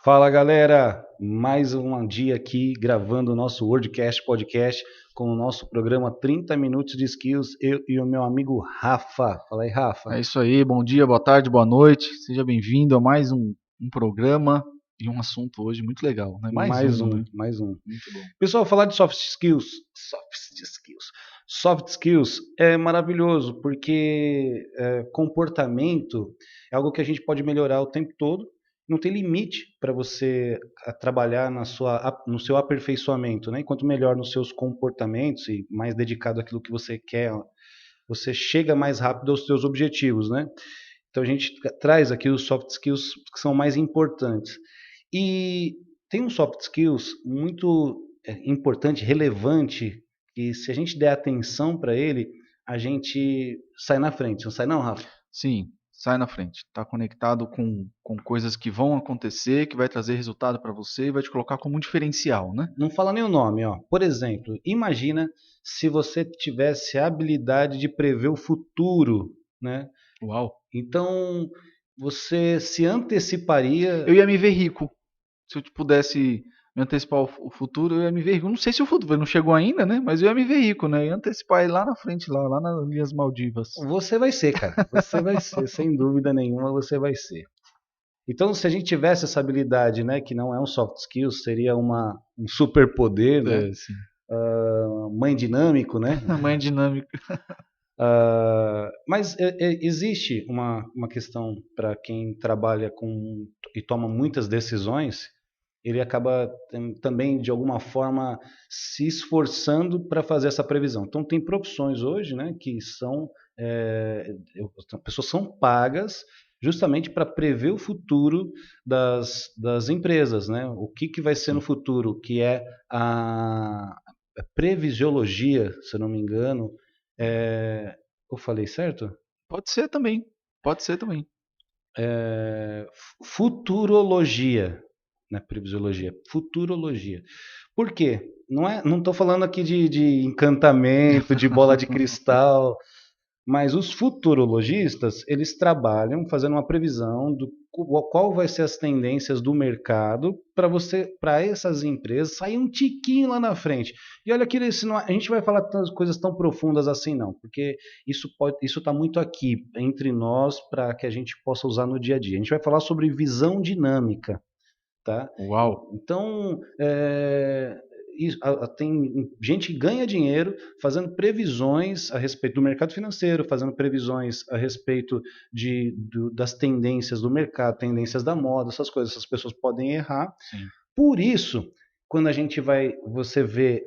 Fala galera, mais um dia aqui gravando o nosso WordCast Podcast com o nosso programa 30 Minutos de Skills, eu e o meu amigo Rafa. Fala aí, Rafa. É isso aí, bom dia, boa tarde, boa noite. Seja bem-vindo a mais um programa e um assunto hoje muito legal, né? Mais um, Né? mais um. Muito bom. Pessoal, falar de soft skills é maravilhoso porque comportamento é algo que a gente pode melhorar o tempo todo. Não tem limite para você trabalhar no seu aperfeiçoamento, né? Quanto melhor nos seus comportamentos e mais dedicado àquilo que você quer, você chega mais rápido aos seus objetivos, né? Então a gente traz aqui os soft skills que são mais importantes. E tem um soft skills muito importante, relevante, que se a gente der atenção para ele, a gente sai na frente. Não sai não, Rafa? Sim, sai na frente. Está conectado com coisas que vão acontecer, que vai trazer resultado para você e vai te colocar como um diferencial, né? Não fala nem o nome, ó. Por exemplo, imagina se você tivesse a habilidade de prever o futuro, né? Uau! Então, você se anteciparia. Eu ia me ver rico. Se eu pudesse me antecipar o futuro, eu ia me ver rico. Não sei se o futuro não chegou ainda, né? Mas eu ia me ver rico, né? Eu ia antecipar ele lá na frente, lá nas minhas Maldivas. Você vai ser, cara. Você vai ser, sem dúvida nenhuma, você vai ser. Então, se a gente tivesse essa habilidade, né, que não é um soft skill, seria um superpoder, né, É, sim. mãe dinâmico, né? Mãe dinâmica. Mas existe uma questão para quem trabalha com e toma muitas decisões, ele acaba também, de alguma forma, se esforçando para fazer essa previsão. Então, tem profissões hoje, né, que são, as pessoas são pagas justamente para prever o futuro das empresas, né? O que vai ser no Sim. futuro, que é a previsiologia, se eu não me engano. Eu falei certo? Pode ser também. Pode ser também. Futurologia, não é previsiologia, futurologia. Por quê? Não estou falando aqui de encantamento, de bola de cristal, mas os futurologistas, eles trabalham fazendo uma previsão do qual vai ser as tendências do mercado para essas empresas sair um tiquinho lá na frente. E olha que a gente vai falar tantas coisas tão profundas assim não, porque isso está muito aqui entre nós para que a gente possa usar no dia a dia. A gente vai falar sobre visão dinâmica, tá? Uau. Então, tem gente que ganha dinheiro fazendo previsões a respeito do mercado financeiro, fazendo previsões a respeito das tendências do mercado, tendências da moda, essas coisas. Essas pessoas podem errar. Sim. Por isso, quando você vê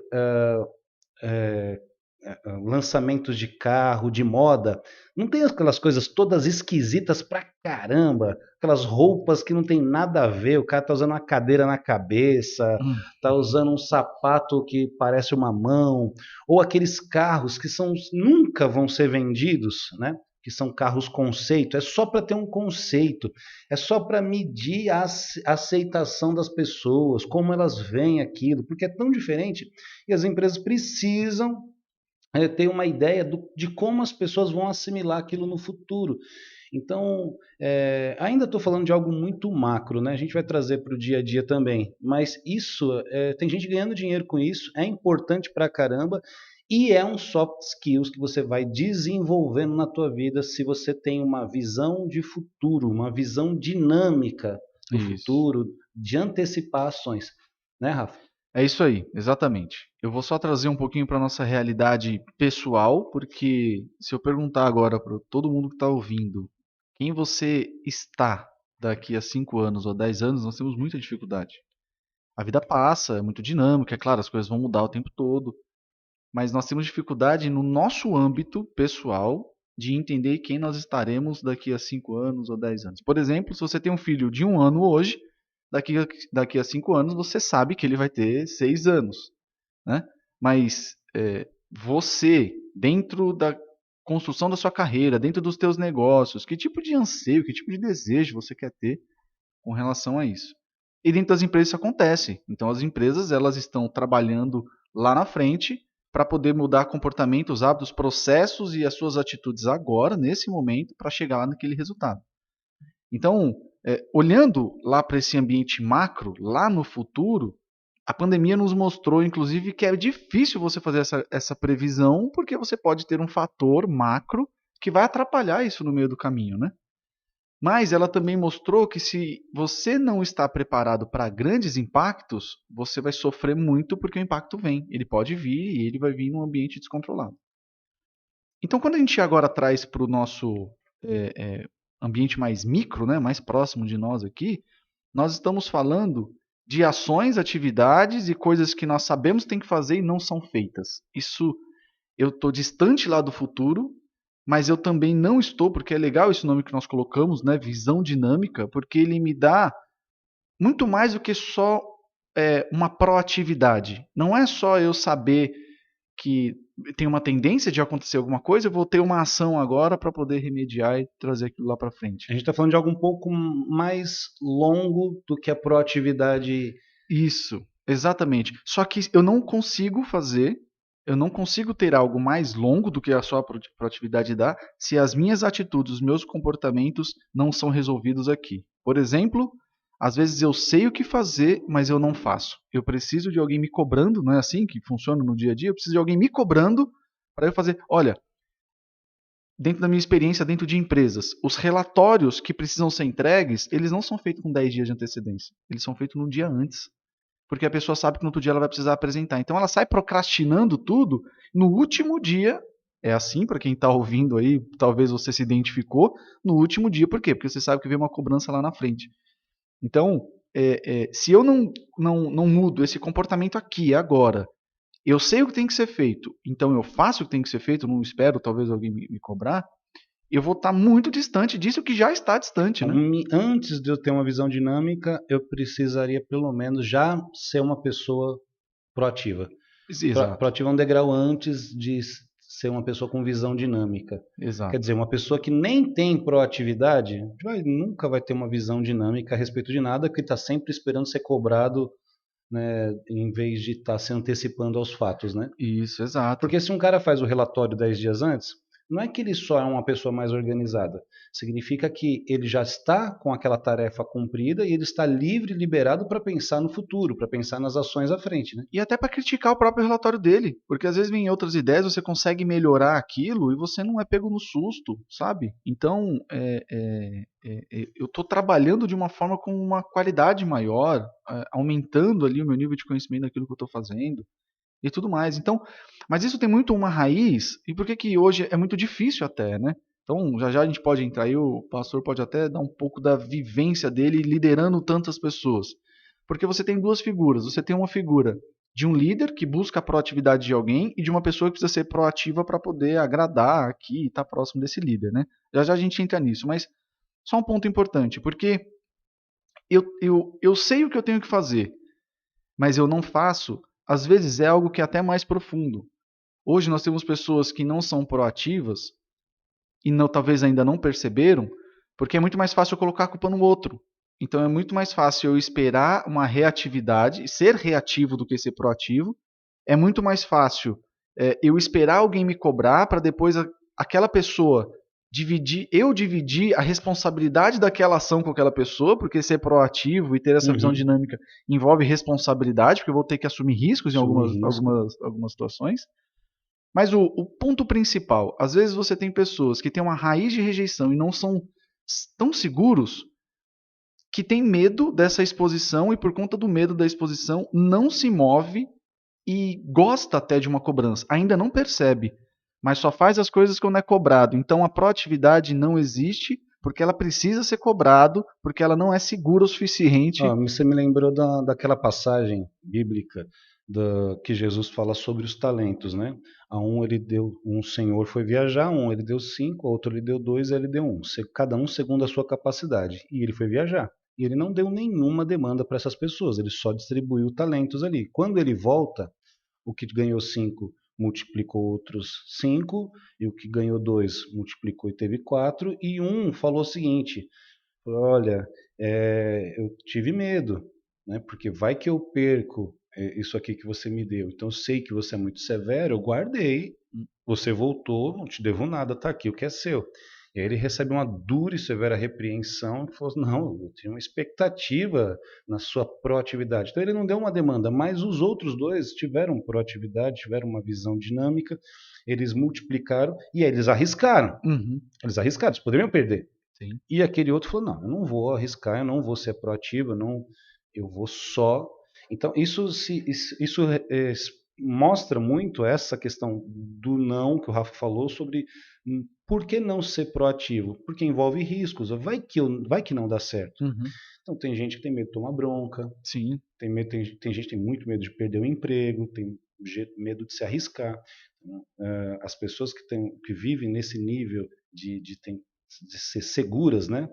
lançamentos de carro, de moda, não tem aquelas coisas todas esquisitas pra caramba, aquelas roupas que não tem nada a ver, o cara tá usando uma cadeira na cabeça, tá usando um sapato que parece uma mão, ou aqueles carros que nunca vão ser vendidos, né? Que são carros conceito, é só para ter um conceito, é só para medir a aceitação das pessoas, como elas veem aquilo, porque é tão diferente e as empresas precisam ter uma ideia de como as pessoas vão assimilar aquilo no futuro. Então, ainda estou falando de algo muito macro, né? A gente vai trazer para o dia a dia também, mas isso, tem gente ganhando dinheiro com isso, é importante para caramba e é um soft skills que você vai desenvolvendo na tua vida se você tem uma visão de futuro, uma visão dinâmica do Isso. futuro, de antecipações, né, Rafa? É isso aí, exatamente. Eu vou só trazer um pouquinho para nossa realidade pessoal, porque se eu perguntar agora para todo mundo que está ouvindo quem você está daqui a 5 anos ou 10 anos, nós temos muita dificuldade. A vida passa, é muito dinâmica, é claro, as coisas vão mudar o tempo todo, mas nós temos dificuldade no nosso âmbito pessoal de entender quem nós estaremos daqui a 5 anos ou 10 anos. Por exemplo, se você tem um filho de 1 ano hoje, daqui a 5 anos você sabe que ele vai ter 6 anos, né? Mas você, dentro da construção da sua carreira, dentro dos teus negócios, que tipo de anseio, que tipo de desejo você quer ter com relação a isso? E dentro das empresas isso acontece. Então as empresas elas estão trabalhando lá na frente para poder mudar comportamentos, hábitos, processos e as suas atitudes agora, nesse momento, para chegar lá naquele resultado. Então, olhando lá para esse ambiente macro, lá no futuro, a pandemia nos mostrou, inclusive, que é difícil você fazer essa previsão, porque você pode ter um fator macro que vai atrapalhar isso no meio do caminho, né? Mas ela também mostrou que se você não está preparado para grandes impactos, você vai sofrer muito porque o impacto vem. Ele pode vir e ele vai vir num ambiente descontrolado. Então, quando a gente agora traz para o nosso ambiente mais micro, né, mais próximo de nós aqui, nós estamos falando de ações, atividades e coisas que nós sabemos que tem que fazer e não são feitas. Isso, eu estou distante lá do futuro, mas eu também não estou, porque é legal esse nome que nós colocamos, né, visão dinâmica, porque ele me dá muito mais do que só uma proatividade. Não é só eu saber que tem uma tendência de acontecer alguma coisa, eu vou ter uma ação agora para poder remediar e trazer aquilo lá para frente. A gente está falando de algo um pouco mais longo do que a proatividade. Isso, exatamente. Só que eu não consigo fazer, eu não consigo ter algo mais longo do que a sua proatividade dá, se as minhas atitudes, os meus comportamentos não são resolvidos aqui. Por exemplo, às vezes eu sei o que fazer, mas eu não faço. Eu preciso de alguém me cobrando, não é assim que funciona no dia a dia? Eu preciso de alguém me cobrando para eu fazer. Olha, dentro da minha experiência dentro de empresas, os relatórios que precisam ser entregues, eles não são feitos com 10 dias de antecedência. Eles são feitos no dia antes. Porque a pessoa sabe que no outro dia ela vai precisar apresentar. Então ela sai procrastinando tudo. No último dia, é assim para quem está ouvindo aí, talvez você se identificou, no último dia, por quê? Porque você sabe que vem uma cobrança lá na frente. Então, se eu não mudo esse comportamento aqui, agora, eu sei o que tem que ser feito, então eu faço o que tem que ser feito, não espero talvez alguém me cobrar, eu vou estar muito distante disso que já está distante, Então, né? antes de eu ter uma visão dinâmica, eu precisaria pelo menos já ser uma pessoa proativa. Exato, Proativa é um degrau antes de ser uma pessoa com visão dinâmica. Quer exato. dizer, uma pessoa que nem tem proatividade nunca vai ter uma visão dinâmica a respeito de nada, que está sempre esperando ser cobrado, né, em vez de estar se antecipando aos fatos, né? Isso, exato. Porque se um cara faz o relatório 10 dias antes, não é que ele só é uma pessoa mais organizada. Significa que ele já está com aquela tarefa cumprida e ele está livre e liberado para pensar no futuro, para pensar nas ações à frente, né? E até para criticar o próprio relatório dele, porque às vezes vem outras ideias, você consegue melhorar aquilo e você não é pego no susto, sabe? Então, eu estou trabalhando de uma forma com uma qualidade maior, aumentando ali o meu nível de conhecimento daquilo que eu estou fazendo e tudo mais. Então, mas isso tem muito uma raiz, e por que que hoje é muito difícil até, né? Então, já já a gente pode entrar aí, o pastor pode até dar um pouco da vivência dele liderando tantas pessoas. Porque você tem duas figuras. Você tem uma figura de um líder que busca a proatividade de alguém e de uma pessoa que precisa ser proativa para poder agradar aqui e estar próximo desse líder, né? Já já a gente entra nisso, mas só um ponto importante, porque eu sei o que eu tenho que fazer, mas eu não faço, às vezes é algo que é até mais profundo. Hoje nós temos pessoas que não são proativas e não, talvez ainda não perceberam, porque é muito mais fácil eu colocar a culpa no outro. Então é muito mais fácil eu esperar uma reatividade, ser reativo do que ser proativo. É muito mais fácil eu esperar alguém me cobrar para depois aquela pessoa dividir a responsabilidade daquela ação com aquela pessoa, porque ser proativo e ter essa visão Uhum. dinâmica envolve responsabilidade, porque eu vou ter que assumir riscos em Assumir risco. algumas situações. Mas o ponto principal, às vezes você tem pessoas que têm uma raiz de rejeição e não são tão seguros que têm medo dessa exposição e por conta do medo da exposição não se move e gosta até de uma cobrança. Ainda não percebe, mas só faz as coisas quando é cobrado. Então a proatividade não existe porque ela precisa ser cobrado, porque ela não é segura o suficiente. Você me lembrou daquela passagem bíblica que Jesus fala sobre os talentos, né? A um ele deu, um senhor foi viajar, um ele deu 5, outro ele deu 2, ele deu 1. Cada um segundo a sua capacidade. E ele foi viajar. E ele não deu nenhuma demanda para essas pessoas, ele só distribuiu talentos ali. Quando ele volta, o que ganhou 5 multiplicou outros 5, e o que ganhou 2 multiplicou e teve 4, e um falou o seguinte: olha, eu tive medo, né? Porque vai que eu perco isso aqui que você me deu. Então eu sei que você é muito severo, eu guardei. Você voltou, não te devo nada, tá aqui o que é seu. E aí ele recebe uma dura e severa repreensão e falou: não, eu tinha uma expectativa na sua proatividade. Então ele não deu uma demanda, mas os outros dois tiveram proatividade, tiveram uma visão dinâmica, eles multiplicaram e aí eles arriscaram. Uhum. Eles arriscaram, eles poderiam perder. Sim. E aquele outro falou: não, eu não vou arriscar, eu não vou ser proativo, eu vou só. Então isso mostra muito essa questão do não que o Rafa falou sobre por que não ser proativo? Porque envolve riscos, vai que não dá certo. Uhum. Então tem gente que tem medo de tomar bronca, Sim. tem gente que tem muito medo de perder o emprego, tem medo de se arriscar. As pessoas que vivem nesse nível de ser seguras, né?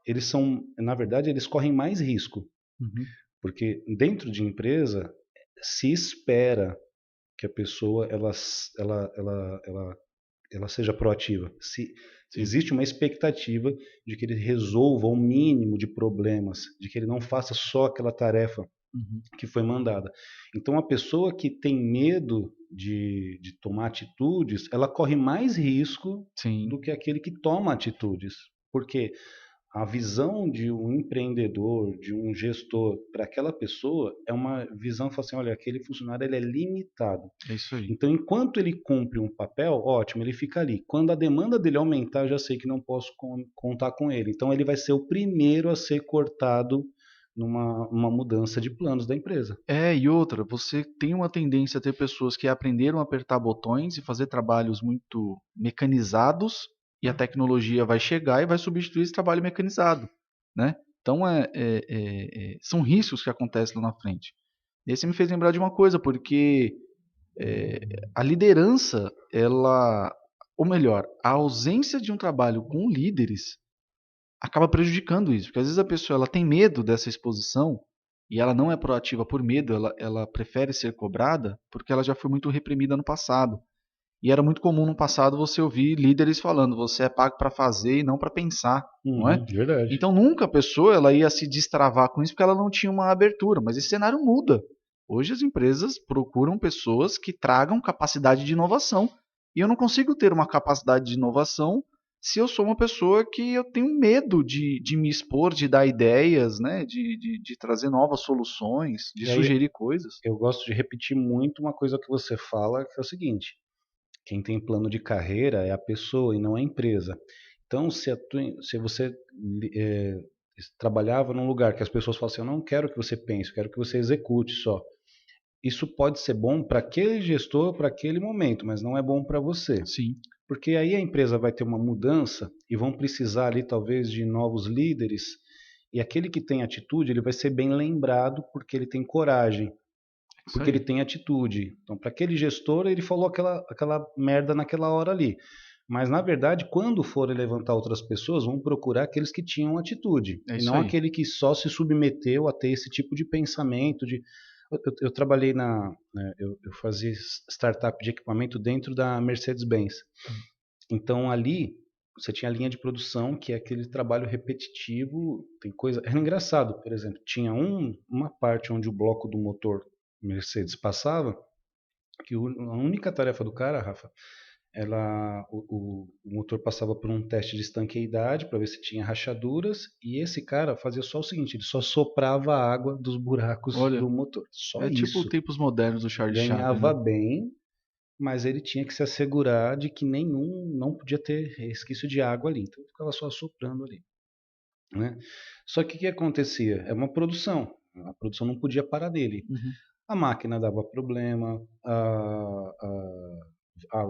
Eles são, na verdade, eles correm mais risco, Uhum. porque dentro de empresa se espera que a pessoa ela seja proativa. Se Sim. existe uma expectativa de que ele resolva o mínimo de problemas, de que ele não faça só aquela tarefa Uhum. que foi mandada. Então, a pessoa que tem medo de tomar atitudes, ela corre mais risco Sim. do que aquele que toma atitudes. Porque a visão de um empreendedor, de um gestor para aquela pessoa é uma visão que fala assim, olha, aquele funcionário ele é limitado. É isso aí. Então, enquanto ele cumpre um papel, ótimo, ele fica ali. Quando a demanda dele aumentar, eu já sei que não posso contar com ele. Então, ele vai ser o primeiro a ser cortado numa mudança de planos da empresa. E outra, você tem uma tendência a ter pessoas que aprenderam a apertar botões e fazer trabalhos muito mecanizados, e a tecnologia vai chegar e vai substituir esse trabalho mecanizado, né? Então, são riscos que acontecem lá na frente. E aí você me fez lembrar de uma coisa, porque a liderança, ou melhor, a ausência de um trabalho com líderes acaba prejudicando isso, porque às vezes a pessoa ela tem medo dessa exposição e ela não é proativa por medo, ela prefere ser cobrada porque ela já foi muito reprimida no passado. E era muito comum no passado você ouvir líderes falando: você é pago para fazer e não para pensar, não é? Verdade. Então nunca a pessoa ela ia se destravar com isso porque ela não tinha uma abertura. Mas esse cenário muda. Hoje as empresas procuram pessoas que tragam capacidade de inovação. E eu não consigo ter uma capacidade de inovação se eu sou uma pessoa que eu tenho medo de me expor, de dar ideias, né? de trazer novas soluções, de E aí sugerir coisas. eu gosto de repetir muito uma coisa que você fala, que é o seguinte: quem tem plano de carreira é a pessoa e não a empresa. Então, se você é, trabalhava num lugar que as pessoas falam assim, eu não quero que você pense, eu quero que você execute só. Isso pode ser bom para aquele gestor, para aquele momento, mas não é bom para você. Sim, Porque aí a empresa vai ter uma mudança e vão precisar ali talvez de novos líderes, e aquele que tem atitude, ele vai ser bem lembrado porque ele tem coragem, é isso porque ele aí. tem atitude. Então, para aquele gestor, ele falou aquela merda naquela hora ali. Mas, na verdade, quando forem levantar outras pessoas, vão procurar aqueles que tinham atitude, É e isso não aí. aquele que só se submeteu a ter esse tipo de pensamento. Eu trabalhei eu fazia startup de equipamento dentro da Mercedes-Benz. Então, ali, você tinha a linha de produção, que é aquele trabalho repetitivo, tem coisa... Era engraçado, por exemplo, tinha uma parte onde o bloco do motor Mercedes passava, que a única tarefa do cara, Rafa, o motor passava por um teste de estanqueidade para ver se tinha rachaduras, e esse cara fazia só o seguinte, ele só soprava a água dos buracos Olha, do motor. Só é tipo isso. tempos modernos do Charlie Chaplin, Ganhava né? bem, mas ele tinha que se assegurar de que não podia ter resquício de água ali. Então ele ficava só soprando ali, né? Só que o que acontecia? É uma produção. A produção não podia parar dele. Uhum. A máquina dava problema,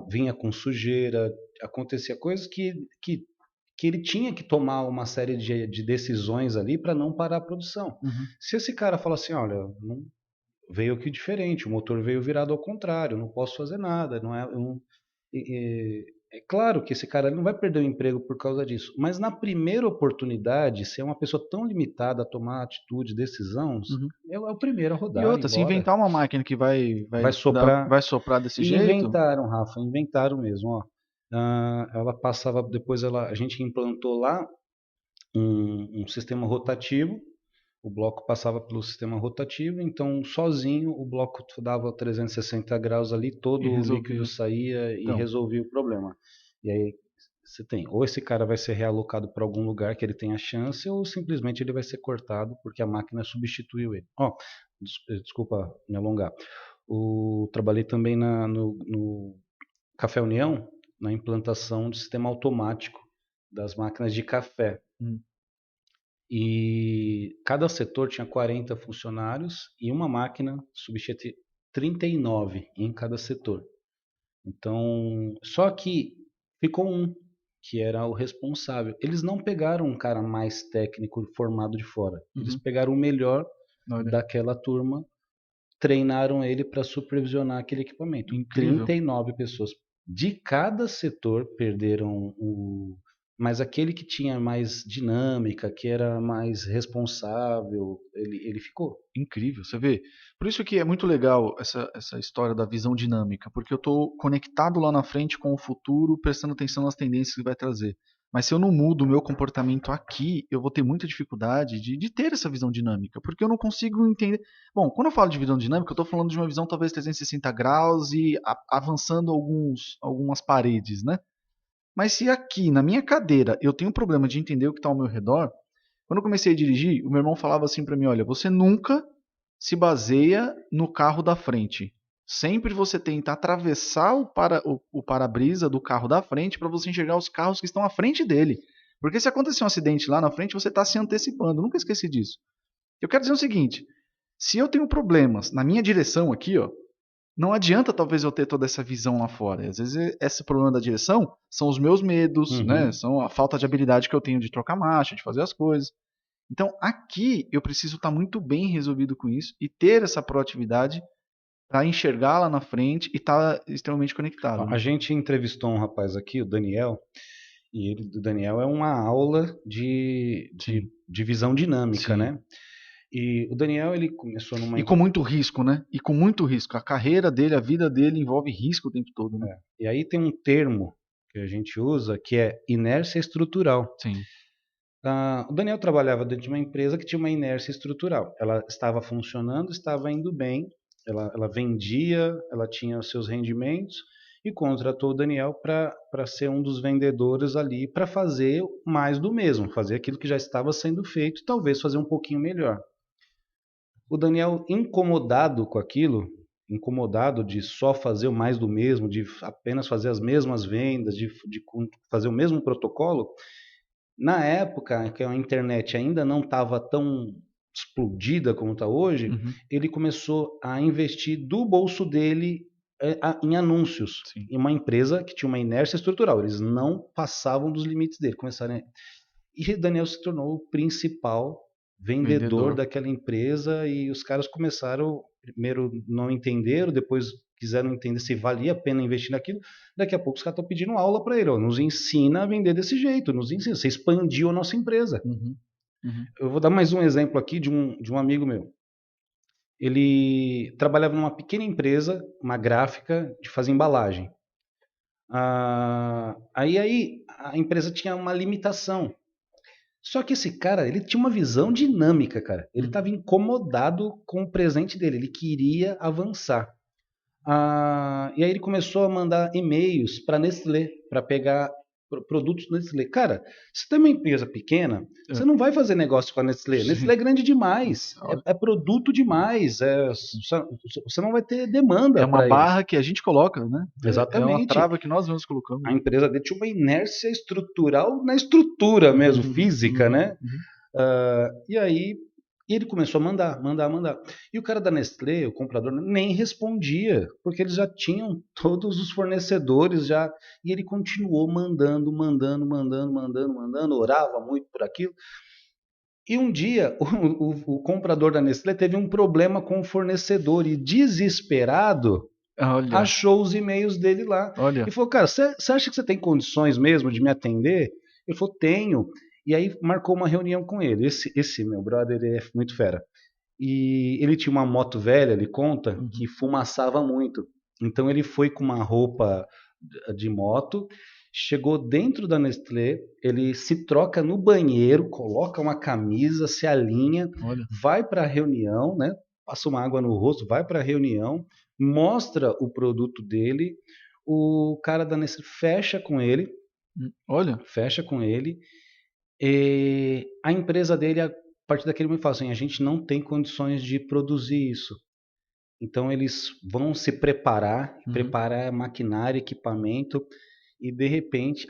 vinha com sujeira, acontecia coisas que ele tinha que tomar uma série de decisões ali para não parar a produção. Uhum. Se esse cara fala assim, olha, não, veio aqui diferente, o motor veio virado ao contrário, eu não posso fazer nada, não é, é claro que esse cara ele não vai perder o emprego por causa disso, mas na primeira oportunidade, se é uma pessoa tão limitada a tomar atitude, decisões, Uhum. é o primeiro a E rodar, ir outra, se embora. inventar uma máquina que Vai soprar. vai soprar desse E jeito, inventaram, Rafa, inventaram mesmo, ó. Ela passava, depois a gente implantou lá um sistema rotativo, o bloco passava pelo sistema rotativo, então sozinho o bloco dava 360 graus ali, e todo o líquido resolvia. saía e Então, resolvia o problema. E aí você tem. Ou esse cara vai ser realocado para algum lugar que ele tenha chance, ou simplesmente ele vai ser cortado porque a máquina substituiu ele. Ó, desculpa me alongar. Trabalhei também no Café União, na implantação do sistema automático das máquinas de café. E cada setor tinha 40 funcionários e uma máquina substituía 39 em cada setor. Então, só que ficou um, que era o responsável. Eles não pegaram um cara mais técnico formado de fora. Eles pegaram o melhor daquela turma, treinaram ele para supervisionar aquele equipamento. Incrível. 39 pessoas. De cada setor perderam mas aquele que tinha mais dinâmica, que era mais responsável, ele ficou. Incrível, você vê. Por isso que é muito legal essa história da visão dinâmica, porque eu estou conectado lá na frente com o futuro, prestando atenção nas tendências que vai trazer. Mas se eu não mudo o meu comportamento aqui, eu vou ter muita dificuldade de ter essa visão dinâmica, porque eu não consigo entender. Bom, quando eu falo de visão dinâmica, eu estou falando de uma visão talvez 360 graus e avançando algumas paredes, né? Mas se aqui, na minha cadeira, eu tenho um problema de entender o que está ao meu redor, quando eu comecei a dirigir, o meu irmão falava assim para mim, olha, você nunca se baseia no carro da frente. Sempre você tenta atravessar o para-brisa do carro da frente para você enxergar os carros que estão à frente dele. Porque se acontecer um acidente lá na frente, você está se antecipando. Eu nunca esqueci disso. Eu quero dizer o seguinte, se eu tenho problemas na minha direção aqui, ó, não adianta talvez eu ter toda essa visão lá fora. E às vezes esse problema da direção são os meus medos, né? São a falta de habilidade que eu tenho de trocar marcha, de fazer as coisas. Então aqui eu preciso estar muito bem resolvido com isso e ter essa proatividade para enxergar lá na frente e estar extremamente conectado. A gente entrevistou um rapaz aqui, o Daniel, e o Daniel é uma aula de visão dinâmica, né? E o Daniel, ele começou numa... E com muito risco, né? E com muito risco. A carreira dele, a vida dele envolve risco o tempo todo, né? E aí tem um termo que a gente usa que é inércia estrutural. Sim. O Daniel trabalhava dentro de uma empresa que tinha uma inércia estrutural. Ela estava funcionando, estava indo bem, ela vendia, ela tinha os seus rendimentos e contratou o Daniel para ser um dos vendedores ali, para fazer mais do mesmo, fazer aquilo que já estava sendo feito e talvez fazer um pouquinho melhor. O Daniel, incomodado com aquilo, incomodado de só fazer o mais do mesmo, de apenas fazer as mesmas vendas, de fazer o mesmo protocolo, na época que a internet ainda não estava tão explodida como está hoje, ele começou a investir do bolso dele em anúncios, em uma empresa que tinha uma inércia estrutural, eles não passavam dos limites dele, e Daniel se tornou o principal vendedor daquela empresa e os caras começaram, primeiro não entenderam, depois quiseram entender se valia a pena investir naquilo, daqui a pouco os caras estão pedindo aula para ele, ó, nos ensina a vender desse jeito, nos ensina, você expandiu a nossa empresa. Eu vou dar mais um exemplo aqui de um amigo meu. Ele trabalhava numa pequena empresa, uma gráfica de fazer embalagem. Aí a empresa tinha uma limitação. Só que esse cara, ele tinha uma visão dinâmica, cara. Ele estava incomodado com o presente dele, ele queria avançar. E aí ele começou a mandar e-mails para Nestlé, para pegar produtos Nestlé. Cara, se tem uma empresa pequena, você não vai fazer negócio com a Nestlé. Nestlé é grande demais, é produto demais, você não vai ter demanda. É uma barra que a gente coloca, né? Exatamente. É uma trava que nós mesmos colocamos. A empresa dele tinha uma inércia estrutural na estrutura mesmo, física, né? E aí ele começou a mandar. E o cara da Nestlé, o comprador, nem respondia, porque eles já tinham todos os fornecedores já, e ele continuou mandando, orava muito por aquilo. E um dia o comprador da Nestlé teve um problema com o fornecedor e desesperado achou os e-mails dele lá. E falou, cara, você acha que você tem condições mesmo de me atender? Ele falou, tenho. E aí marcou uma reunião com ele. Esse meu brother, ele é muito fera. E ele tinha uma moto velha, ele conta, que fumaçava muito. Então ele foi com uma roupa de moto, chegou dentro da Nestlé, ele se troca no banheiro, coloca uma camisa, se alinha, vai para a reunião, né? Passa uma água no rosto, vai para a reunião, mostra o produto dele, o cara da Nestlé fecha com ele, Olha. Fecha com ele. E a empresa dele, a partir daquele momento, fala assim: a gente não tem condições de produzir isso. Então eles vão se preparar maquinário, equipamento, e de repente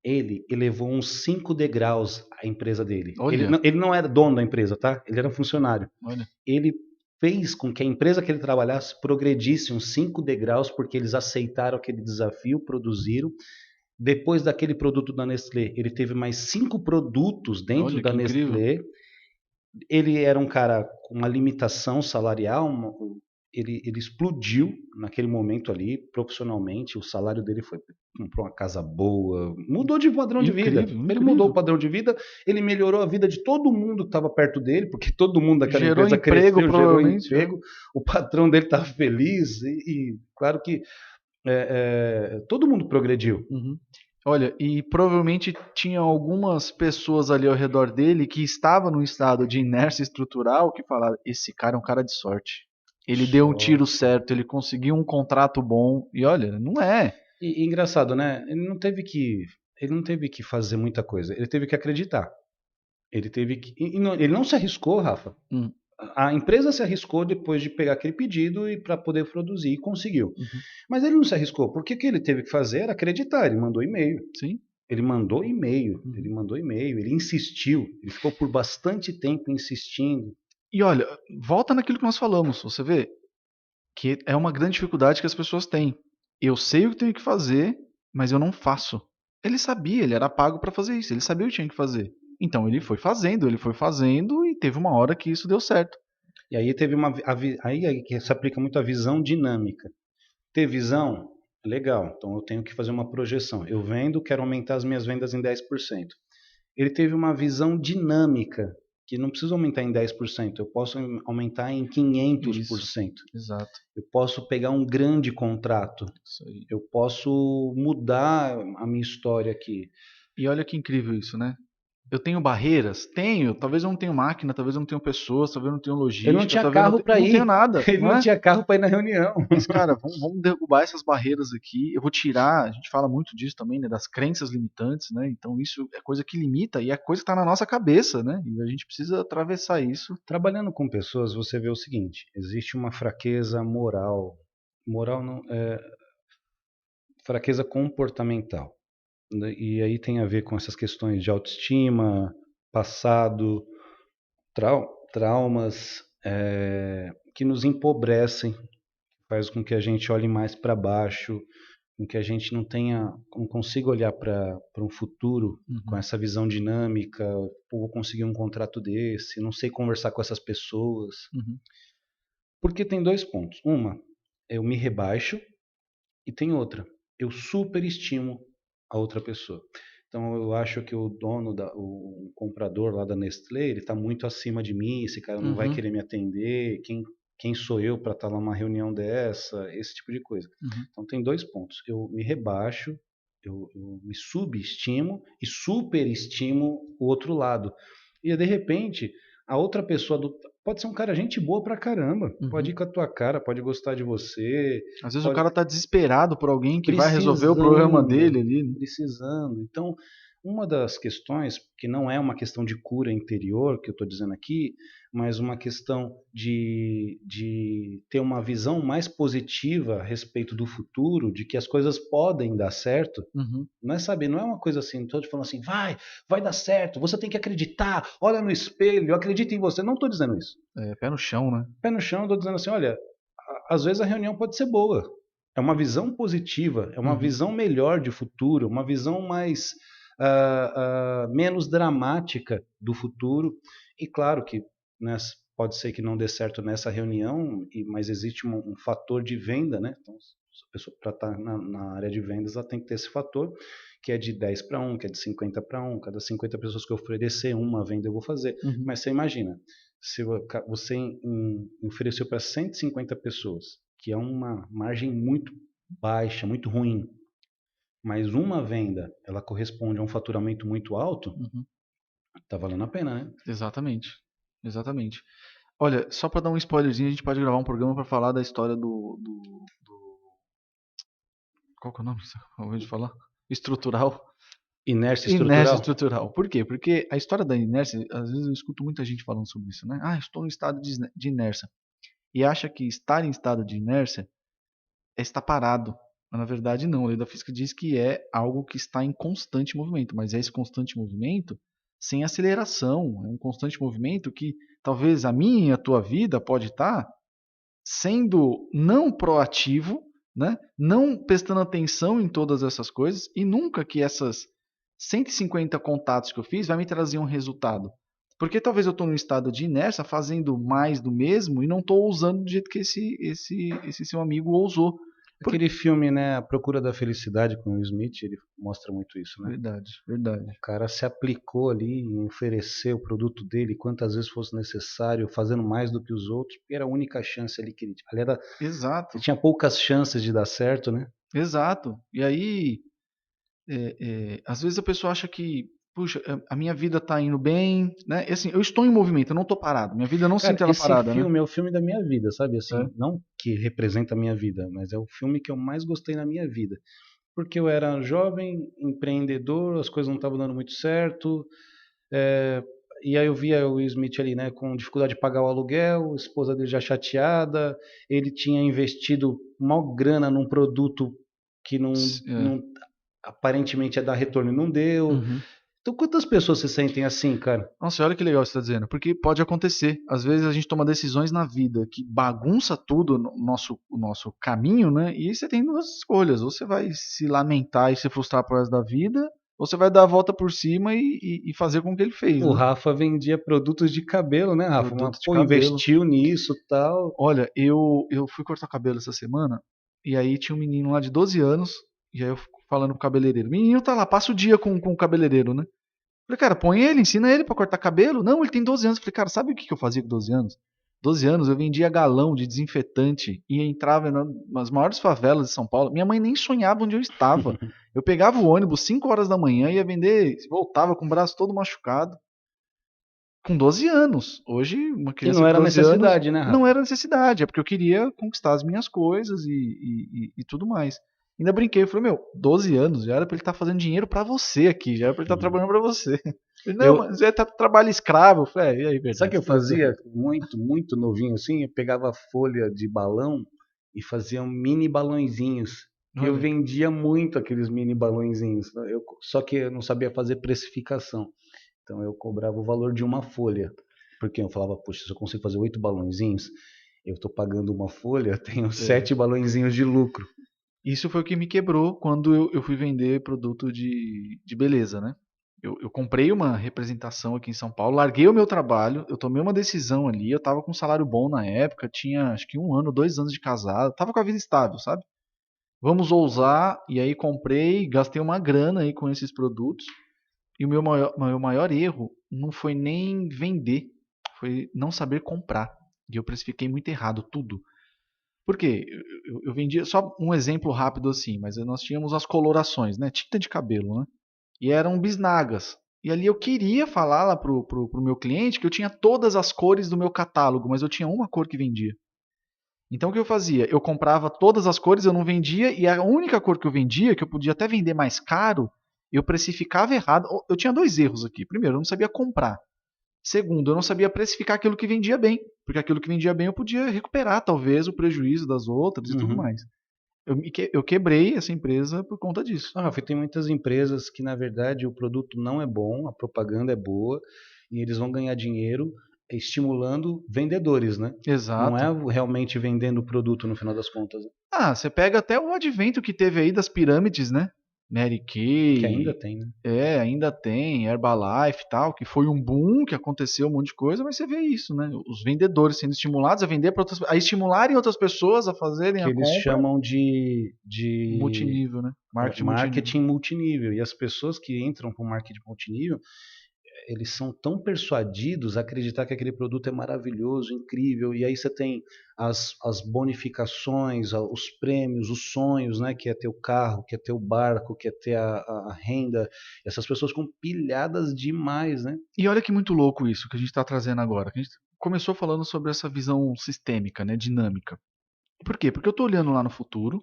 ele elevou uns 5 degraus a empresa dele. Olha. Ele não era dono da empresa, tá? Ele era um funcionário. Olha. Ele fez com que a empresa que ele trabalhasse progredisse uns 5 degraus, porque eles aceitaram aquele desafio, produziram. Depois daquele produto da Nestlé, ele teve mais 5 produtos dentro Olha da que incrível. Nestlé. Ele era um cara com uma limitação salarial, ele explodiu naquele momento ali, profissionalmente. O salário dele foi, comprou uma casa boa, mudou de padrão de vida. Incrível, Ele mudou o incrível. padrão de vida, ele melhorou a vida de todo mundo que estava perto dele, porque todo mundo daquela Gerou empresa emprego, cresceu, gerou provavelmente. emprego, o patrão dele estava feliz, e claro que todo mundo progrediu. Olha, e provavelmente tinha algumas pessoas ali ao redor dele que estavam num estado de inércia estrutural que falaram: esse cara é um cara de sorte. Ele deu um tiro Sorte. certo, ele conseguiu um contrato bom. E olha, não é. E engraçado, né? Ele não teve que fazer muita coisa. Ele teve que acreditar. Ele teve que. Ele não se arriscou, Rafa. Hum, A empresa se arriscou depois de pegar aquele pedido e para poder produzir e conseguiu. uhum, Mas ele não se arriscou, porque o que ele teve que fazer era acreditar. Ele mandou e-mail. sim. Ele mandou e-mail. Ele Uhum. mandou e-mail. Ele insistiu. Ele ficou por bastante tempo insistindo. E olha, volta naquilo que nós falamos. Você vê que é uma grande dificuldade que as pessoas têm. Eu sei o que tenho que fazer, mas eu não faço. Ele sabia, ele era pago para fazer isso, ele sabia o que tinha que fazer. Então ele foi fazendo e teve uma hora que isso deu certo. E aí teve aí que se aplica muito a visão dinâmica. Ter visão, legal. Então eu tenho que fazer uma projeção. Eu vendo, quero aumentar as minhas vendas em 10%. Ele teve uma visão dinâmica, que não precisa aumentar em 10%, eu posso aumentar em Isso, 500%. exato. Eu posso pegar um grande contrato. Isso aí. Eu posso mudar a minha história aqui. E olha que incrível isso, né? Eu tenho barreiras? Tenho. Talvez eu não tenha máquina, talvez eu não tenha pessoas, talvez eu não tenha Ele não logística, tinha talvez carro para não tenha ir. nada, Ele não não é? tinha carro para ir na reunião. Mas, cara, vamos derrubar essas barreiras aqui. Eu vou tirar, a gente fala muito disso também, né? Das crenças limitantes, né? Então isso é coisa que limita e é coisa que está na nossa cabeça, né? E a gente precisa atravessar isso. Trabalhando com pessoas, você vê o seguinte: existe uma fraqueza moral. Moral não, fraqueza comportamental, né? E aí tem a ver com essas questões de autoestima, passado, traumas, que nos empobrecem, faz com que a gente olhe mais para baixo, com que a gente não consiga olhar para um futuro com Uhum, essa visão dinâmica. Pô, vou conseguir um contrato desse, não sei conversar com essas pessoas. uhum, Porque tem dois pontos. Uma, eu me rebaixo, e tem outra, eu superestimo a outra pessoa. Então eu acho que o comprador lá da Nestlé, ele está muito acima de mim, esse cara não vai uhum, querer me atender, quem sou eu para estar lá numa reunião dessa, esse tipo de coisa. uhum. Então tem dois pontos, eu me rebaixo, eu me subestimo e superestimo o outro lado. E de repente, a outra pessoa pode ser um cara gente boa pra caramba, pode ir Uhum. com a tua cara, pode gostar de você, Às vezes o pode cara tá desesperado por alguém que vai resolver o problema precisando, dele ali, né? precisando. Então, uma das questões, que não é uma questão de cura interior, que eu estou dizendo aqui, mas uma questão de ter uma visão mais positiva a respeito do futuro, de que as coisas podem dar certo. Uhum. Não é saber, não é uma coisa assim, estou te falando assim, vai dar certo, você tem que acreditar, olha no espelho, acredita em você. Não estou dizendo isso. É, pé no chão, né? Pé no chão, estou dizendo assim, olha, às vezes a reunião pode ser boa. É uma visão positiva, é uma Uhum. visão melhor de futuro, uma visão mais menos dramática do futuro. E claro que, né, pode ser que não dê certo nessa reunião, mas existe um fator de venda, né? Então, se a pessoa para estar na área de vendas, ela tem que ter esse fator, que é de 10 para 1, que é de 50 para 1. Cada 50 pessoas que eu oferecer, uma venda eu vou fazer. Uhum. Mas você imagina, se você ofereceu para 150 pessoas, que é uma margem muito baixa, muito ruim, mas uma venda, ela corresponde a um faturamento muito alto, Uhum. tá valendo a pena, né? Exatamente. Exatamente. Olha, só pra dar um spoilerzinho, a gente pode gravar um programa pra falar da história do... Qual que é o nome que você acabou de falar? estrutural. Inércia Inércia estrutural? estrutural. Por quê? Porque a história da inércia, às vezes eu escuto muita gente falando sobre isso, né? Ah, estou em estado de inércia. E acha que estar em estado de inércia é estar parado. Mas na verdade não. A lei da física diz que é algo que está em constante movimento. Mas é esse constante movimento sem aceleração. É um constante movimento que talvez a minha e a tua vida pode estar sendo não proativo, né? Não prestando atenção em todas essas coisas e nunca que essas 150 contatos que eu fiz vai me trazer um resultado. Porque talvez eu estou num estado de inércia fazendo mais do mesmo e não estou usando do jeito que esse seu amigo usou. Por... Aquele filme, né, A Procura da Felicidade com o Will Smith, ele mostra muito isso, né? Verdade, O verdade. cara se aplicou ali em oferecer o produto dele quantas vezes fosse necessário, fazendo mais do que os outros, porque era a única chance ali que ele tinha. Ele Exato, tinha poucas chances de dar certo, né? exato. E aí, às vezes a pessoa acha que, puxa, a minha vida está indo bem, né? E assim, eu estou em movimento, eu não estou parado. Minha vida não Cara, sinto ela esse parada, né? filme é o filme da minha vida, sabe? Assim, É. não que representa a minha vida, mas é o filme que eu mais gostei na minha vida. Porque eu era jovem, empreendedor, as coisas não estavam dando muito certo. é, e aí eu via o Will Smith ali, né, com dificuldade de pagar o aluguel, a esposa dele já chateada, ele tinha investido uma grana num produto que É. não aparentemente ia dar retorno e não deu. Uhum. Então quantas pessoas se sentem assim, cara? Nossa, olha que legal você está dizendo, porque pode acontecer. Às vezes a gente toma decisões na vida que bagunça tudo o nosso caminho, né? E aí você tem duas escolhas: ou você vai se lamentar e se frustrar pro resto da vida, ou você vai dar a volta por cima e fazer com o que ele fez, O né? Rafa vendia produtos de cabelo, né, Rafa? Mas, Produto de pô, cabelo. investiu nisso, tal. Olha, eu fui cortar cabelo essa semana e aí tinha um menino lá de 12 anos, e aí eu fico falando pro cabeleireiro: menino tá lá, passa o dia com o cabeleireiro, né? Falei, cara, põe ele, ensina ele pra cortar cabelo. Não, ele tem 12 anos. Falei, cara, sabe o que eu fazia com 12 anos? 12 anos eu vendia galão de desinfetante e entrava nas maiores favelas de São Paulo. Minha mãe nem sonhava onde eu estava. Eu pegava o ônibus 5 horas da manhã, ia vender, voltava com o braço todo machucado. Com 12 anos. Hoje, uma E criança não de era 12 anos necessidade, né, não Rafa? era necessidade, é porque eu queria conquistar as minhas coisas e tudo mais. Ainda brinquei, eu falei, meu, 12 anos, já era pra ele estar fazendo dinheiro pra você aqui, já era pra ele estar trabalhando pra você. Ele, não, Eu, mas é trabalho escravo. Eu falei, e aí, sabe o verdade, que eu você tem razão. fazia muito, muito novinho assim? Eu pegava folha de balão e fazia mini balõezinhos. E eu Olha, vendia muito aqueles mini balõezinhos. Só que eu não sabia fazer precificação. Então eu cobrava o valor de uma folha. Porque eu falava, poxa, se eu consigo fazer 8 balõezinhos, eu estou pagando uma folha, eu tenho é, 7 balõezinhos de lucro. isso foi o que me quebrou quando eu fui vender produto de beleza, né? Eu comprei uma representação aqui em São Paulo, larguei o meu trabalho, eu tomei uma decisão ali, eu tava com um salário bom na época, tinha acho que 1 ano, 2 anos de casado, tava com a vida estável, sabe? Vamos ousar, e aí comprei, gastei uma grana aí com esses produtos, e o meu maior erro não foi nem vender, foi não saber comprar. E eu precifiquei muito errado tudo. Por quê? Eu vendia, só um exemplo rápido assim, mas nós tínhamos as colorações, né? Tinta de cabelo, né? E eram bisnagas. E ali eu queria falar lá pro meu cliente que eu tinha todas as cores do meu catálogo, mas eu tinha uma cor que vendia. Então o que eu fazia? Eu comprava todas as cores, eu não vendia, e a única cor que eu vendia, que eu podia até vender mais caro, eu precificava errado. Eu tinha dois erros aqui. Primeiro, eu não sabia comprar. Segundo, eu não sabia precificar aquilo que vendia bem, porque aquilo que vendia bem eu podia recuperar talvez o prejuízo das outras e tudo Uhum. mais. Eu quebrei essa empresa por conta disso. Ah, Rafa, tem muitas empresas que, na verdade, o produto não é bom, a propaganda é boa, e eles vão ganhar dinheiro estimulando vendedores, né? Não é Exato. realmente vendendo o produto no final das contas, né? Ah, você pega até o advento que teve aí das pirâmides, né? Mary Que ainda Kay, tem, né? ainda tem, Herbalife e tal, que foi um boom, que aconteceu um monte de coisa, mas você vê isso, né? Os vendedores sendo estimulados a vender para outras, a estimularem outras pessoas a fazerem Que a eles compra chamam de multinível, né? Marketing multinível. marketing multinível. E as pessoas que entram para o marketing multinível, eles são tão persuadidos a acreditar que aquele produto é maravilhoso, incrível, e aí você tem as bonificações, os prêmios, os sonhos, né, que é ter o carro, que é ter o barco, que é ter a renda. Essas pessoas ficam pilhadas demais, né? E olha que muito louco isso que a gente está trazendo agora. Que a gente começou falando sobre essa visão sistêmica, né, dinâmica. Por quê? Porque eu estou olhando lá no futuro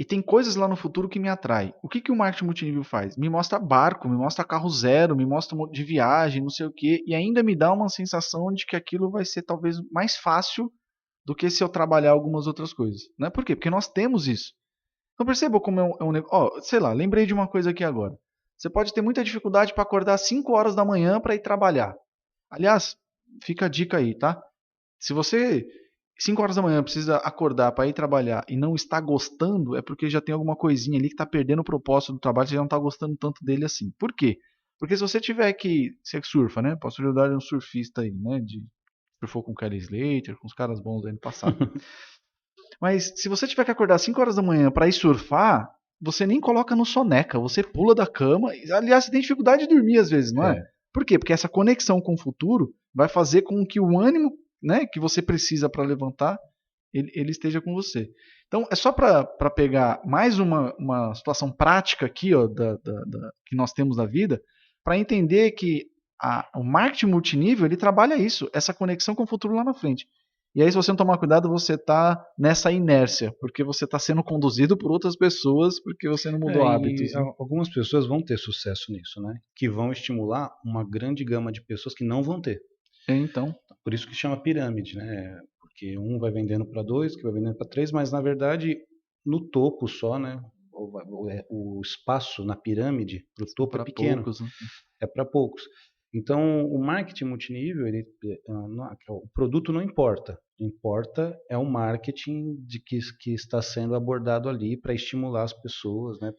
E tem coisas lá no futuro que me atraem. O que o marketing multinível faz? Me mostra barco, me mostra carro zero, me mostra de viagem, não sei o quê, e ainda me dá uma sensação de que aquilo vai ser talvez mais fácil do que se eu trabalhar algumas outras coisas. Né? Por quê? Porque nós temos isso. Então perceba como é um negócio. Sei lá, lembrei de uma coisa aqui agora. Você pode ter muita dificuldade para acordar às 5 horas da manhã para ir trabalhar. Aliás, fica a dica aí, tá? Se você 5 horas da manhã precisa acordar para ir trabalhar e não está gostando, é porque já tem alguma coisinha ali que está perdendo o propósito do trabalho, você já não está gostando tanto dele assim. Por quê? Porque se você tiver que. Você que surfa, né? Posso ajudar um surfista aí, né? Surfou com o Kelly Slater, com os caras bons aí no passado. Mas se você tiver que acordar às 5 horas da manhã para ir surfar, você nem coloca no soneca, você pula da cama. Aliás, você tem dificuldade de dormir às vezes, não é? Por quê? Porque essa conexão com o futuro vai fazer com que o ânimo, né, que você precisa para levantar, ele esteja com você. Então, é só para pegar mais uma situação prática aqui, ó, que nós temos na vida, para entender que o marketing multinível ele trabalha isso, essa conexão com o futuro lá na frente. E aí, se você não tomar cuidado, você está nessa inércia, porque você está sendo conduzido por outras pessoas, porque você não mudou hábitos. Né? Algumas pessoas vão ter sucesso nisso, né? Que vão estimular uma grande gama de pessoas que não vão ter. Então. Por isso que chama pirâmide, né? Porque um vai vendendo para dois, que vai vendendo para três, mas na verdade, no topo só, né? O espaço na pirâmide para o topo é pequeno. Poucos, né? É para poucos. Então, o marketing multinível, o produto não importa. Importa é o marketing que está sendo abordado ali para estimular as pessoas, né?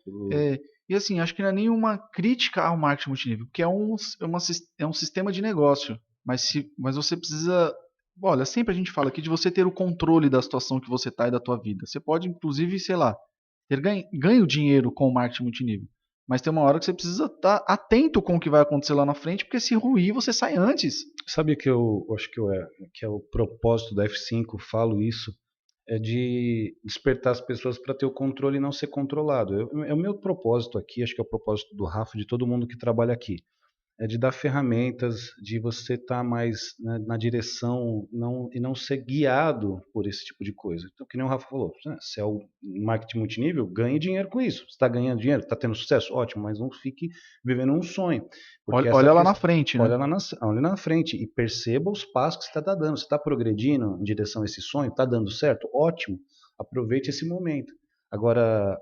E assim, acho que não é nenhuma crítica ao marketing multinível, porque é um sistema de negócio. Mas você precisa. Olha, sempre a gente fala aqui de você ter o controle da situação que você está e da tua vida. Você pode, inclusive, sei lá, ter ganho dinheiro com o marketing multinível. Mas tem uma hora que você precisa estar atento com o que vai acontecer lá na frente, porque se ruir, você sai antes. Sabe que eu acho que é o propósito da F5, falo isso, é de despertar as pessoas para ter o controle e não ser controlado. É o meu propósito aqui, acho que é o propósito do Rafa, de todo mundo que trabalha aqui. É de dar ferramentas, de você estar mais, né, na direção e não ser guiado por esse tipo de coisa. Então, que nem o Rafa falou, né, se é o marketing multinível, ganhe dinheiro com isso. Você está ganhando dinheiro, está tendo sucesso, ótimo, mas não fique vivendo um sonho. Porque olha lá na frente, né? olha lá na frente e perceba os passos que você está dando. Você está progredindo em direção a esse sonho, está dando certo? Ótimo, aproveite esse momento. Agora,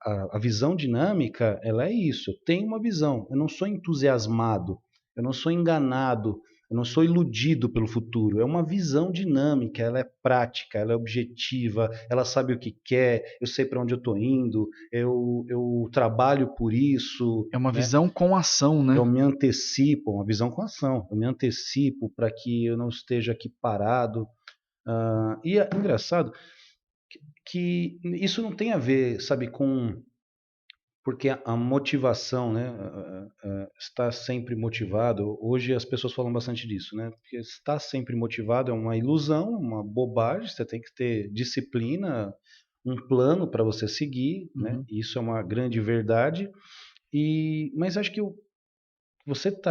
a visão dinâmica, ela é isso. Eu tenho uma visão. Eu não sou entusiasmado, eu não sou enganado, eu não sou iludido pelo futuro. É uma visão dinâmica, ela é prática, ela é objetiva, ela sabe o que quer, eu sei para onde eu estou indo, eu trabalho por isso. É uma né? visão com ação, né? Eu me antecipo, uma visão com ação. Eu me antecipo para que eu não esteja aqui parado. E é engraçado que isso não tem a ver, sabe, com porque a motivação, né, está sempre motivado. Hoje as pessoas falam bastante disso, né? Porque estar sempre motivado é uma ilusão, uma bobagem. Você tem que ter disciplina, um plano para você seguir, né? Isso é uma grande verdade. Mas acho que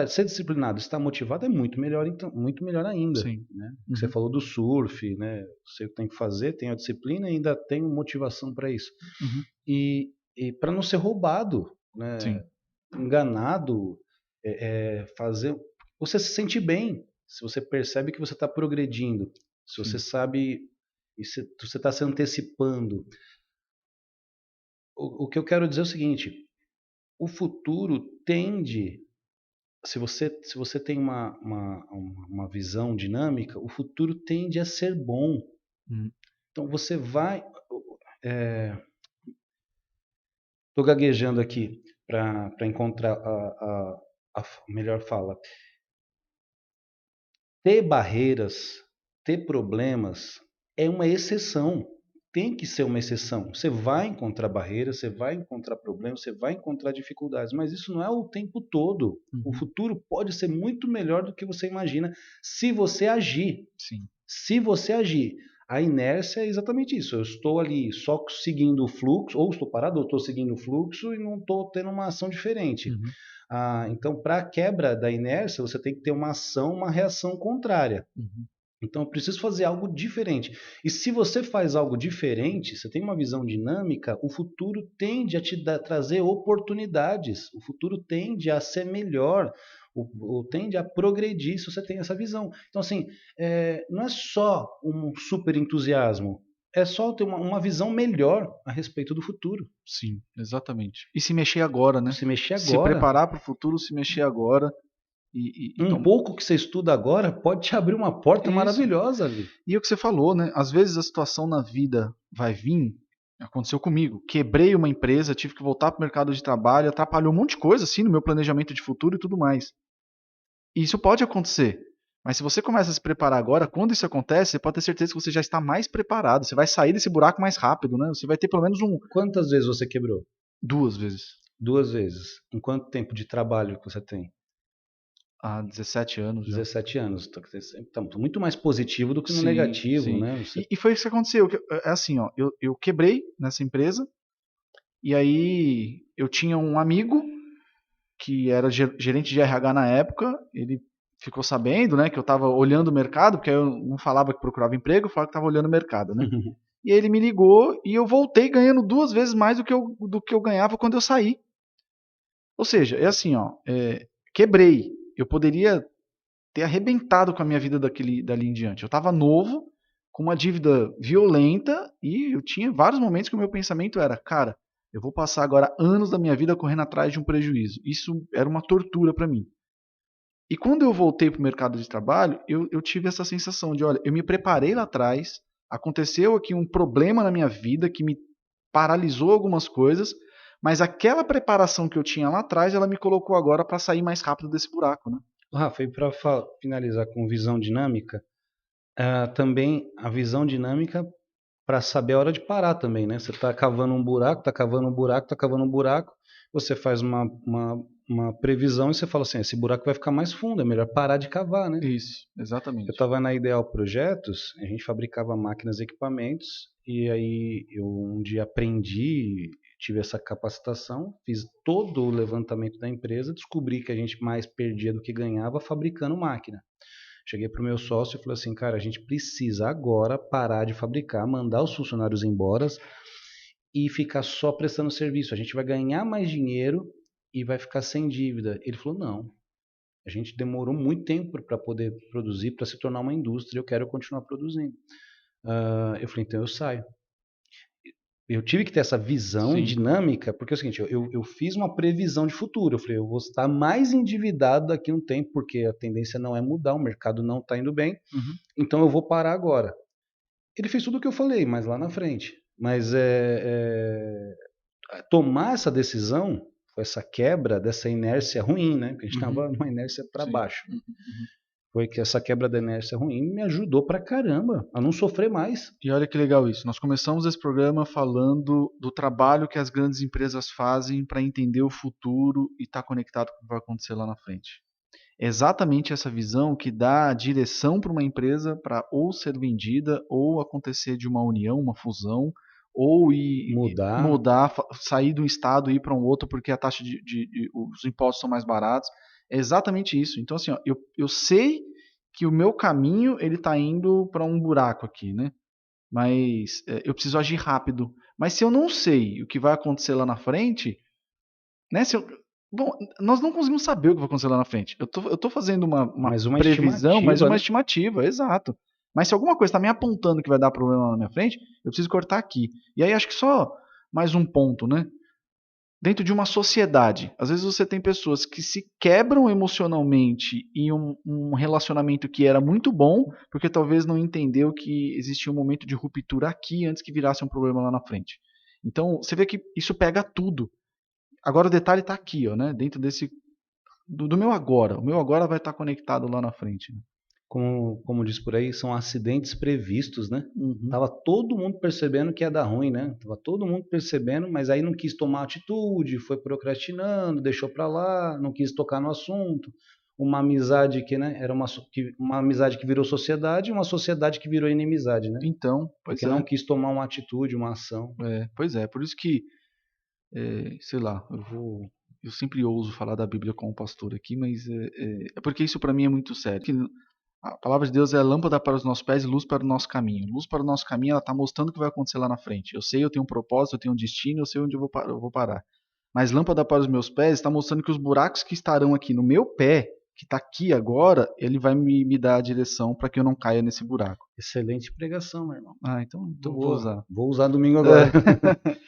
ser disciplinado, estar motivado é muito melhor, então, muito melhor ainda. Sim. Né? Você falou do surf, né? Você tem que fazer, tem a disciplina e ainda tem motivação para isso. E para não ser roubado, né? Sim. Enganado, fazer. Você se sente bem se você percebe que você está progredindo, se você sabe e se você está se antecipando. O que eu quero dizer é o seguinte: o futuro tende. Se você tem uma visão dinâmica, o futuro tende a ser bom. Então você vai. Estou gaguejando aqui para encontrar a melhor fala. Ter barreiras, ter problemas é uma exceção. Tem que ser uma exceção. Você vai encontrar barreiras, você vai encontrar problemas, você vai encontrar dificuldades, mas isso não é o tempo todo. O futuro pode ser muito melhor do que você imagina se você agir. Sim. Se você agir. A inércia é exatamente isso. Eu estou ali só seguindo o fluxo, ou estou parado, ou estou seguindo o fluxo e não estou tendo uma ação diferente. Então, para a quebra da inércia, você tem que ter uma ação, uma reação contrária. Então eu preciso fazer algo diferente. E se você faz algo diferente, você tem uma visão dinâmica, o futuro tende a trazer oportunidades. O futuro tende a ser melhor, tende a progredir se você tem essa visão. Então, assim, não é só um super entusiasmo, é só ter uma visão melhor a respeito do futuro. Sim, exatamente. E se mexer agora, né? Se mexer Se agora, preparar para o futuro, se mexer agora e um pouco que você estuda agora pode te abrir uma porta Isso. maravilhosa ali. E é o que você falou, né? Às vezes a situação na vida vai vir. Aconteceu comigo. Quebrei uma empresa, tive que voltar para o mercado de trabalho, atrapalhou um monte de coisa, assim, no meu planejamento de futuro e tudo mais. E isso pode acontecer. Mas se você começa a se preparar agora, quando isso acontece, você pode ter certeza que você já está mais preparado. Você vai sair desse buraco mais rápido, né? Você vai ter pelo menos Quantas vezes você quebrou? 2 vezes. 2 vezes. Em quanto tempo de trabalho que você tem? Há 17 anos já. 17 anos. Então, muito mais positivo do que no Sim, negativo, sim. né? Você... E foi isso que aconteceu. É assim, ó, eu quebrei nessa empresa, e aí eu tinha um amigo que era gerente de RH na época, ele ficou sabendo, né, que eu estava olhando o mercado, porque eu não falava que procurava emprego, eu falava que estava olhando o mercado, né? E aí ele me ligou e eu voltei ganhando 2 vezes mais do que eu ganhava quando eu saí. Ou seja, é assim, ó, quebrei. Eu poderia ter arrebentado com a minha vida dali em diante. Eu estava novo, com uma dívida violenta e eu tinha vários momentos que o meu pensamento era, cara, eu vou passar agora anos da minha vida correndo atrás de um prejuízo. Isso era uma tortura para mim. E quando eu voltei para o mercado de trabalho, eu tive essa sensação de, olha, eu me preparei lá atrás, aconteceu aqui um problema na minha vida que me paralisou algumas coisas, mas aquela preparação que eu tinha lá atrás, ela me colocou agora para sair mais rápido desse buraco, né? Rafa, e para finalizar com visão dinâmica, também a visão dinâmica para saber a hora de parar também, né? Você está cavando um buraco, está cavando um buraco, está cavando um buraco, você faz uma previsão e você fala assim, esse buraco vai ficar mais fundo, é melhor parar de cavar, né? Isso, Eu exatamente. estava na Ideal Projetos, a gente fabricava máquinas e equipamentos, e aí eu um dia aprendi, tive essa capacitação, fiz todo o levantamento da empresa, descobri que a gente mais perdia do que ganhava fabricando máquina. Cheguei para o meu sócio e falei assim, cara, a gente precisa agora parar de fabricar, mandar os funcionários embora e ficar só prestando serviço. A gente vai ganhar mais dinheiro e vai ficar sem dívida. Ele falou, não, a gente demorou muito tempo para poder produzir, para se tornar uma indústria. Eu quero continuar produzindo. Eu falei, então eu saio. Eu tive que ter essa visão Sim. dinâmica, porque é o seguinte, eu fiz uma previsão de futuro. Eu falei, eu vou estar mais endividado daqui a um tempo, porque a tendência não é mudar, o mercado não está indo bem, Uhum. então eu vou parar agora. Ele fez tudo o que eu falei, mas lá na frente. Mas tomar essa decisão, essa quebra dessa inércia ruim, né? Porque a gente Uhum. estava numa inércia para Sim. baixo. Uhum. Uhum. Foi que essa quebra da inércia ruim me ajudou pra caramba a não sofrer mais. E olha que legal isso. Nós começamos esse programa falando do trabalho que as grandes empresas fazem para entender o futuro e estar conectado com o que vai acontecer lá na frente. É exatamente essa visão que dá a direção para uma empresa para ou ser vendida, ou acontecer de uma união, uma fusão, ou Mudar. mudar, sair de um estado e ir para um outro porque a taxa os impostos são mais baratos. É exatamente isso. Então, assim, ó, eu sei que o meu caminho ele está indo para um buraco aqui, né? Mas eu preciso agir rápido. Mas se eu não sei o que vai acontecer lá na frente, né? Bom, nós não conseguimos saber o que vai acontecer lá na frente. Eu tô fazendo uma Mas uma previsão, mas estimativa, uma né? estimativa, exato. Mas se alguma coisa está me apontando que vai dar problema lá na minha frente, eu preciso cortar aqui. E aí acho que só mais um ponto, né? Dentro de uma sociedade, às vezes você tem pessoas que se quebram emocionalmente em um relacionamento que era muito bom, porque talvez não entendeu que existia um momento de ruptura aqui antes que virasse um problema lá na frente. Então, você vê que isso pega tudo. Agora o detalhe está aqui, ó, né? Dentro do meu agora. O meu agora vai estar conectado lá na frente, né? Como diz por aí, são acidentes previstos, né? Uhum. Tava todo mundo percebendo que ia dar ruim, né? Tava todo mundo percebendo, mas aí não quis tomar atitude, foi procrastinando, deixou para lá, não quis tocar no assunto. Uma amizade que, né, era uma amizade que virou sociedade, e uma sociedade que virou inimizade, né? Então, pois Porque não é. quis tomar uma atitude, uma ação. Pois é. Por isso que, sei lá, eu sempre ouso falar da Bíblia como pastor aqui, mas é porque isso para mim é muito sério. A palavra de Deus é lâmpada para os nossos pés e luz para o nosso caminho. Luz para o nosso caminho, ela está mostrando o que vai acontecer lá na frente. Eu sei, eu tenho um propósito, eu tenho um destino, eu sei onde eu vou parar. Mas lâmpada para os meus pés está mostrando que os buracos que estarão aqui no meu pé, que está aqui agora, ele vai me dar a direção para que eu não caia nesse buraco. Excelente pregação, meu irmão. Ah, então Muito vou boa. usar. Vou usar domingo agora.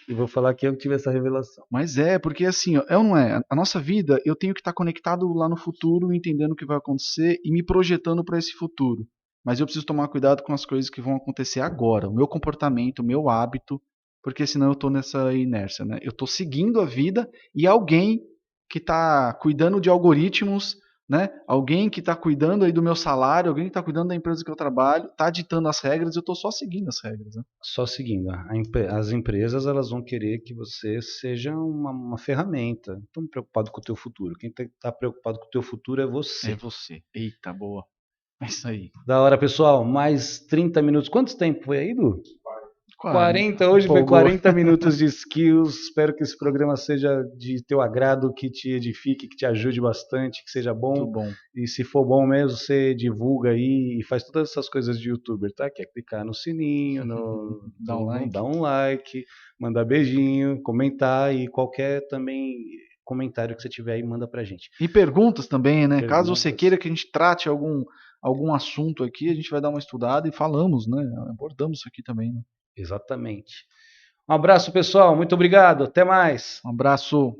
E vou falar que eu tive essa revelação. Mas porque assim, ó, é ou não é? A nossa vida, eu tenho que estar conectado lá no futuro, entendendo o que vai acontecer e me projetando para esse futuro. Mas eu preciso tomar cuidado com as coisas que vão acontecer agora, o meu comportamento, o meu hábito, porque senão eu estou nessa inércia, né? Eu estou seguindo a vida e alguém que está cuidando de algoritmos, né? Alguém que está cuidando aí do meu salário, alguém que está cuidando da empresa que eu trabalho, está ditando as regras, eu estou só seguindo as regras, né? Só seguindo, as empresas elas vão querer que você seja uma ferramenta. Não estão preocupados com o teu futuro. Quem está preocupado com o teu futuro é É você. você. Eita, boa. É isso aí. Da hora, pessoal. Mais 30 minutos. Quanto tempo foi aí, Du? 40. Hoje foi Empolgou. 40 minutos de skills. Espero que esse programa seja de teu agrado, que te edifique, que te ajude bastante, que seja bom. Muito bom. E se for bom mesmo, você divulga aí e faz todas essas coisas de youtuber, tá? Que é clicar no sininho, Dá dar um like, mandar beijinho, comentar e qualquer também comentário que você tiver aí, manda pra gente. E perguntas também, né? Caso você Perguntas. queira que a gente trate algum assunto aqui, a gente vai dar uma estudada e falamos, né? Abordamos isso aqui também, né? Exatamente. Um abraço, pessoal. Muito obrigado. Até mais. Um abraço.